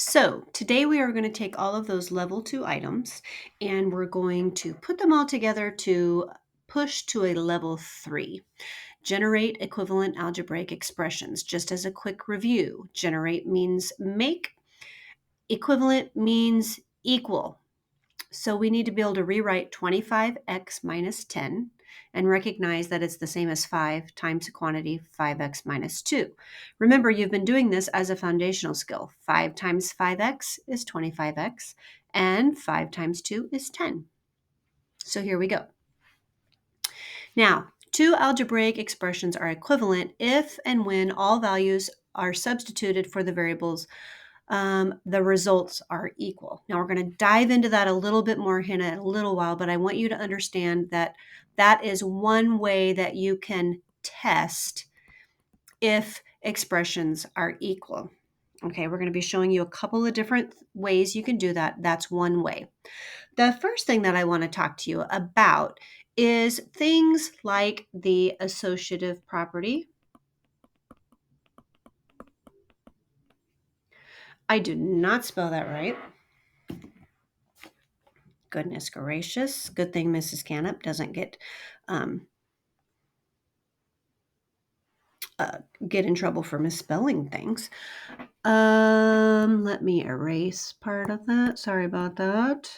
So today we are going to take all of those level 2 items and we're going to put them all together to push to a level 3. Generate equivalent algebraic expressions. Just as a quick review, generate means make, equivalent means equal. So we need to be able to rewrite 25x minus 10 and recognize that it's the same as 5 times the quantity 5x minus 2. Remember, you've been doing this as a foundational skill. 5 times 5x is 25x, and 5 times 2 is 10. So here we go. Now, two algebraic expressions are equivalent if and when all values are substituted for the variables the results are equal. Now, we're going to dive into that a little bit more in a little while, but I want you to understand that that is one way that you can test if expressions are equal. Okay, we're going to be showing you a couple of different ways you can do that. That's one way. The first thing that I want to talk to you about is things like the associative property. I do not spell that right. Goodness gracious. Good thing Mrs. Canupp doesn't get in trouble for misspelling things. Let me erase part of that. Sorry about that.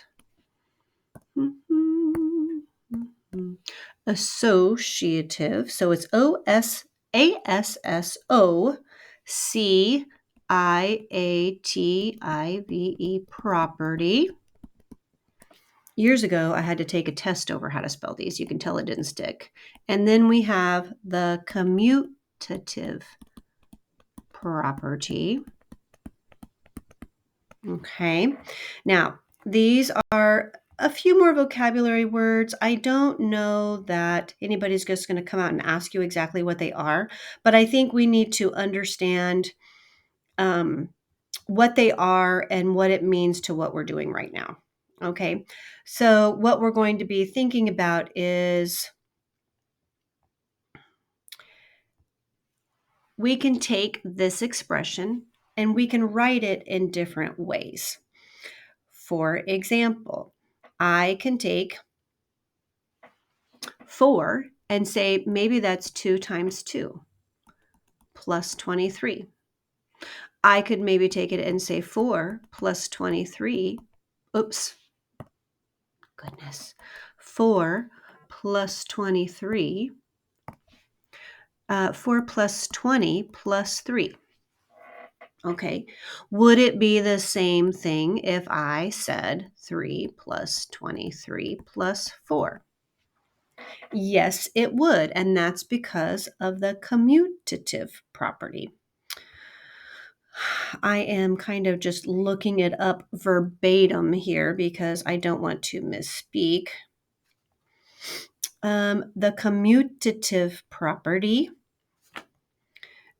Associative. So it's Associative property. Years ago, I had to take a test over how to spell these. You can tell it didn't stick. And then we have the commutative property. Okay. Now, these are a few more vocabulary words. I don't know that anybody's just going to come out and ask you exactly what they are, but I think we need to understand what they are and what it means to what we're doing right now. Okay. So what we're going to be thinking about is we can take this expression and we can write it in different ways. For example, I can take 4 and say maybe that's 2 times 2 plus 23. I could maybe take it and say 4 plus 23. Oops. Goodness. 4 plus 23. 4 plus 20 plus 3. Okay. Would it be the same thing if I said 3 plus 23 plus 4? Yes, it would, and that's because of the commutative property. I am kind of just looking it up verbatim here because I don't want to misspeak. The commutative property,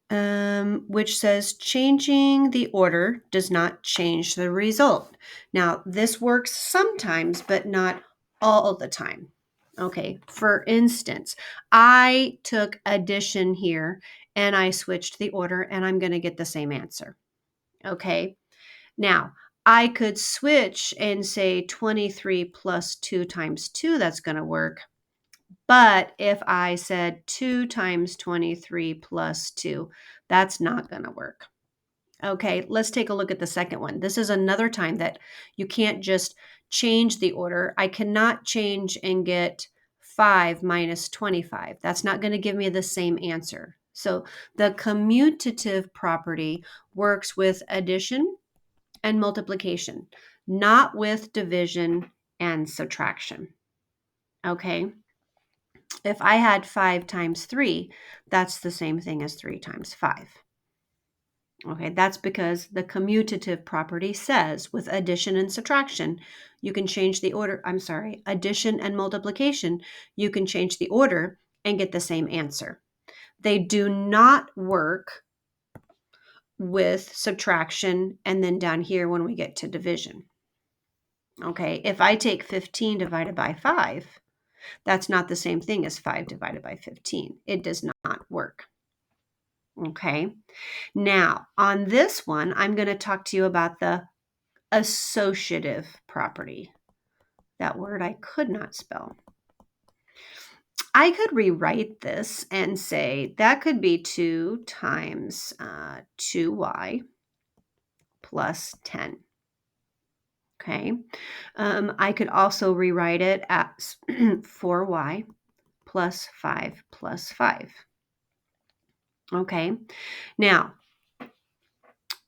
which says changing the order does not change the result. Now, this works sometimes, but not all the time. Okay, for instance, I took addition here and I switched the order and I'm going to get the same answer. Okay, now I could switch and say 23 plus 2 times 2, that's going to work. But if I said 2 times 23 plus 2, that's not going to work. Okay, let's take a look at the second one. This is another time that you can't just change the order. I cannot change and get 5 minus 25. That's not going to give me the same answer. So the commutative property works with addition and multiplication, not with division and subtraction. Okay. If I had 5 times 3, that's the same thing as 3 times 5. Okay, that's because the commutative property says with addition and subtraction, you can change the order. Addition and multiplication, you can change the order and get the same answer. They do not work with subtraction and then down here when we get to division. Okay, if I take 15 divided by 5, that's not the same thing as 5 divided by 15. It does not work. Okay. Now, on this one, I'm going to talk to you about the associative property. That word I could not spell. I could rewrite this and say that could be 2 times 2y plus 10. Okay. I could also rewrite it as 4y plus 5 plus 5. Okay. Now,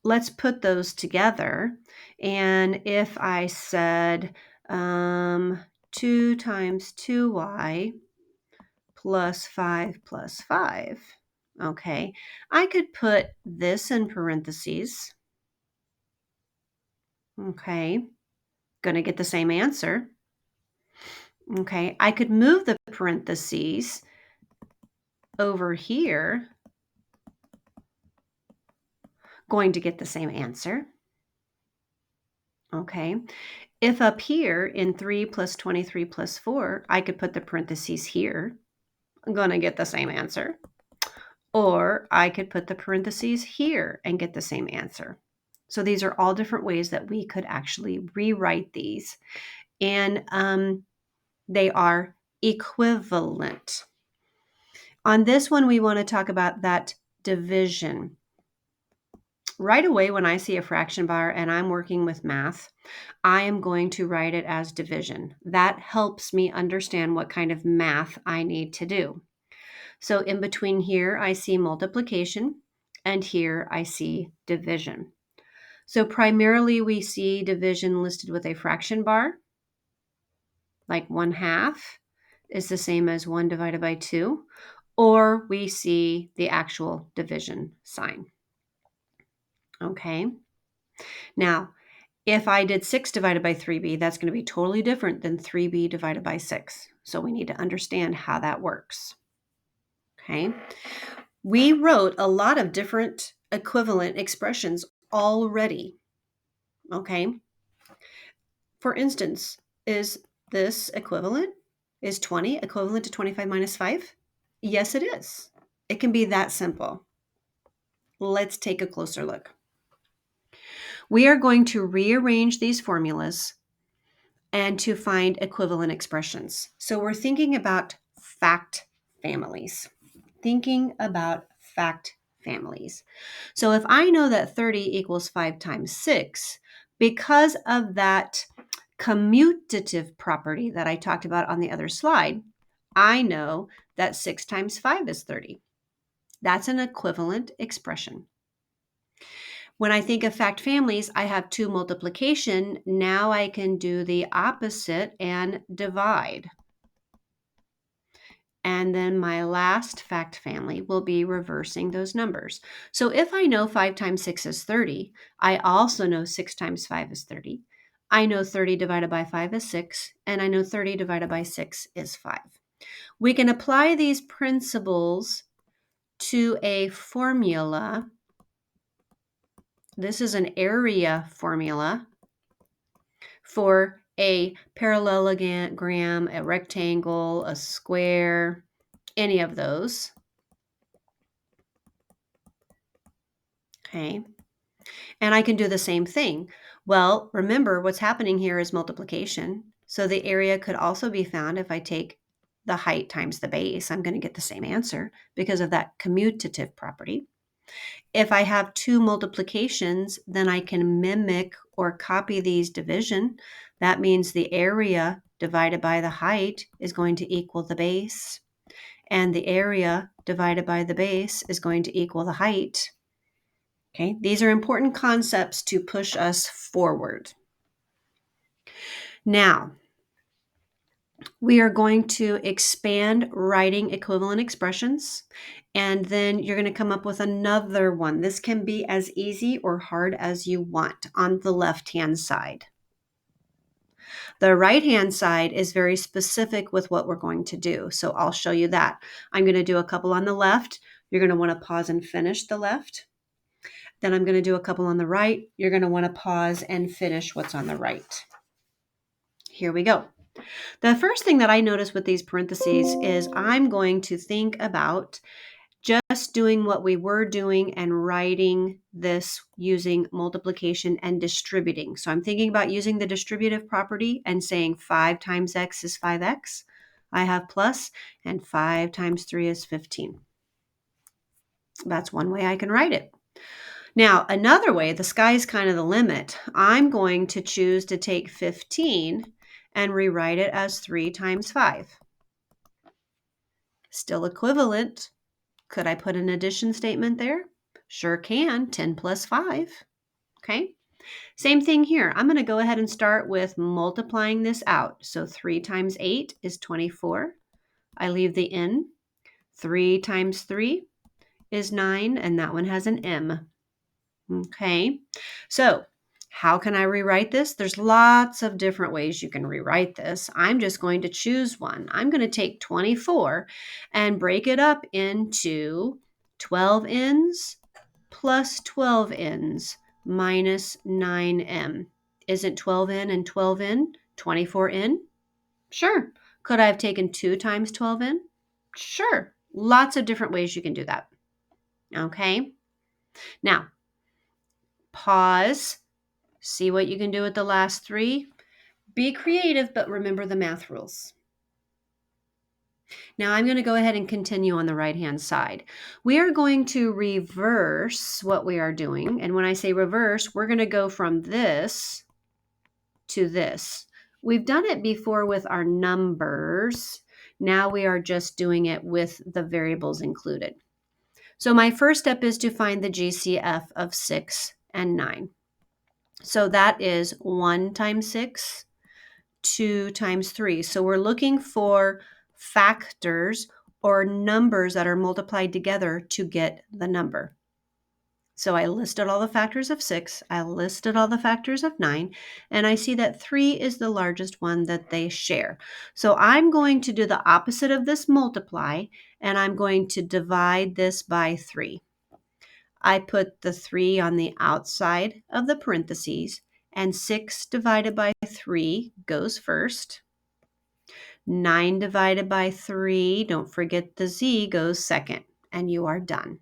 let's put those together. And if I said 2 times 2y plus 5 plus 5, okay, I could put this in parentheses. Okay, going to get the same answer. Okay, I could move the parentheses over here, going to get the same answer. Okay, if up here in 3 plus 23 plus 4, I could put the parentheses here, I'm going to get the same answer. Or I could put the parentheses here and get the same answer. So these are all different ways that we could actually rewrite these. And they are equivalent. On this one, we want to talk about that division. Right away, when I see a fraction bar and I'm working with math, I am going to write it as division. That helps me understand what kind of math I need to do. So in between here, I see multiplication, and here I see division. So primarily we see division listed with a fraction bar, like 1/2 is the same as 1 divided by 2, or we see the actual division sign. Okay. Now, if I did 6 divided by 3b, that's going to be totally different than 3b divided by 6. So we need to understand how that works. Okay. We wrote a lot of different equivalent expressions already. Okay. For instance, is this equivalent? Is 20 equivalent to 25 minus 5? Yes, it is. It can be that simple. Let's take a closer look. We are going to rearrange these formulas and to find equivalent expressions. So we're thinking about fact families. So if I know that 30 equals 5 times 6, because of that commutative property that I talked about on the other slide, I know that 6 times 5 is 30. That's an equivalent expression. When I think of fact families, I have 2 multiplication. Now I can do the opposite and divide. And then my last fact family will be reversing those numbers. So if I know 5 times 6 is 30, I also know 6 times 5 is 30. I know 30 divided by 5 is 6, and I know 30 divided by 6 is 5. We can apply these principles to a formula. This is an area formula for a parallelogram, a rectangle, a square, any of those. Okay. And I can do the same thing. Well, remember what's happening here is multiplication. So the area could also be found if I take the height times the base. I'm going to get the same answer because of that commutative property. If I have 2 multiplications, then I can mimic or copy these division. That means the area divided by the height is going to equal the base, and the area divided by the base is going to equal the height. Okay, these are important concepts to push us forward. Now, we are going to expand writing equivalent expressions, and then you're going to come up with another one. This can be as easy or hard as you want on the left-hand side. The right-hand side is very specific with what we're going to do, so I'll show you that. I'm going to do a couple on the left. You're going to want to pause and finish the left. Then I'm going to do a couple on the right. You're going to want to pause and finish what's on the right. Here we go. The first thing that I notice with these parentheses is I'm going to think about just doing what we were doing and writing this using multiplication and distributing. So I'm thinking about using the distributive property and saying 5 times x is 5x. I have plus, and 5 times 3 is 15. That's one way I can write it. Now, another way, the sky's kind of the limit. I'm going to choose to take 15 and rewrite it as 3 times 5. Still equivalent. Could I put an addition statement there? Sure can. 10 plus 5. Okay. Same thing here. I'm going to go ahead and start with multiplying this out. So 3 times 8 is 24. I leave the n. 3 times 3 is 9, and that one has an m. Okay. So how can I rewrite this? There's lots of different ways you can rewrite this. I'm just going to choose one. I'm going to take 24 and break it up into 12 n's plus 12 n's minus 9m. Isn't 12n and 12n 24n? Sure. Could I have taken 2 times 12n? Sure. Lots of different ways you can do that. Okay. Now, pause. See what you can do with the last 3. Be creative, but remember the math rules. Now I'm going to go ahead and continue on the right-hand side. We are going to reverse what we are doing. And when I say reverse, we're going to go from this to this. We've done it before with our numbers. Now we are just doing it with the variables included. So my first step is to find the GCF of 6 and 9. So that is 1 times 6, 2 times 3. So we're looking for factors or numbers that are multiplied together to get the number. So I listed all the factors of 6, I listed all the factors of 9, and I see that 3 is the largest one that they share. So I'm going to do the opposite of this multiply, and I'm going to divide this by 3. I put the 3 on the outside of the parentheses, and 6 divided by 3 goes first. 9 divided by 3, don't forget the z, goes second, and you are done.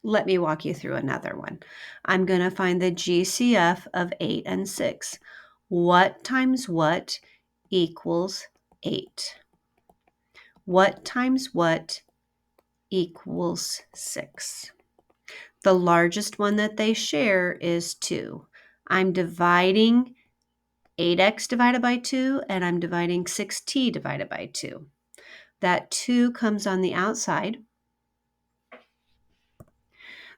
Let me walk you through another one. I'm going to find the GCF of 8 and 6. What times what equals 8? What times what equals 6? The largest one that they share is 2. I'm dividing 8x divided by 2, and I'm dividing 6t divided by 2. That 2 comes on the outside.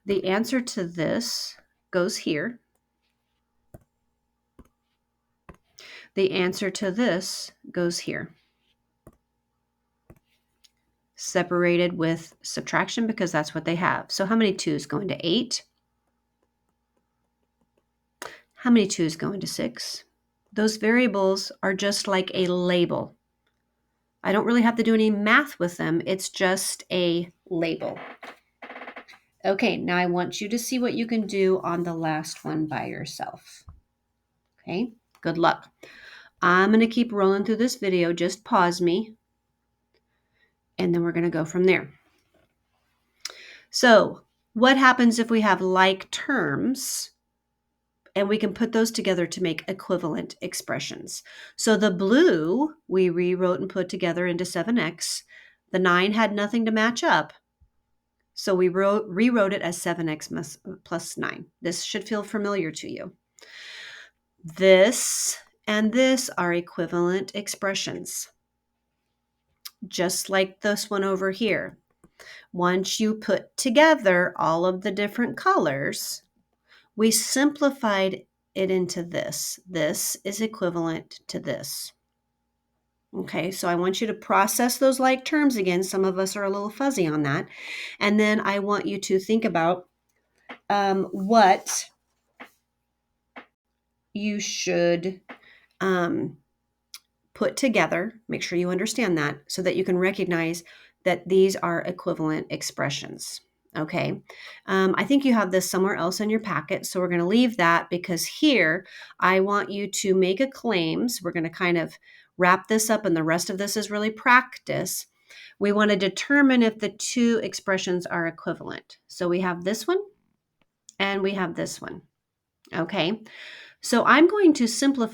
The answer to this goes here. The answer to this goes here. Separated with subtraction because that's what they have. So how many 2's go into 8? How many 2's go into 6? Those variables are just like a label. I don't really have to do any math with them. It's just a label. Okay, now I want you to see what you can do on the last one by yourself. Okay, good luck. I'm going to keep rolling through this video. Just pause me, and then we're going to go from there. So what happens if we have like terms and we can put those together to make equivalent expressions? So the blue we rewrote and put together into 7x. The 9 had nothing to match up. So we rewrote it as 7x plus 9. This should feel familiar to you. This and this are equivalent expressions, just like this one over here. Once you put together all of the different colors, we simplified it into this. This is equivalent to this. Okay, so I want you to process those like terms again. Some of us are a little fuzzy on that. And then I want you to think about what you should put together. Make sure you understand that so that you can recognize that these are equivalent expressions. Okay, I think you have this somewhere else in your packet, so we're going to leave that because here I want you to make a claims. We're going to kind of wrap this up, and the rest of this is really practice. We want to determine if the two expressions are equivalent. So we have this one and we have this one. Okay, so I'm going to simplify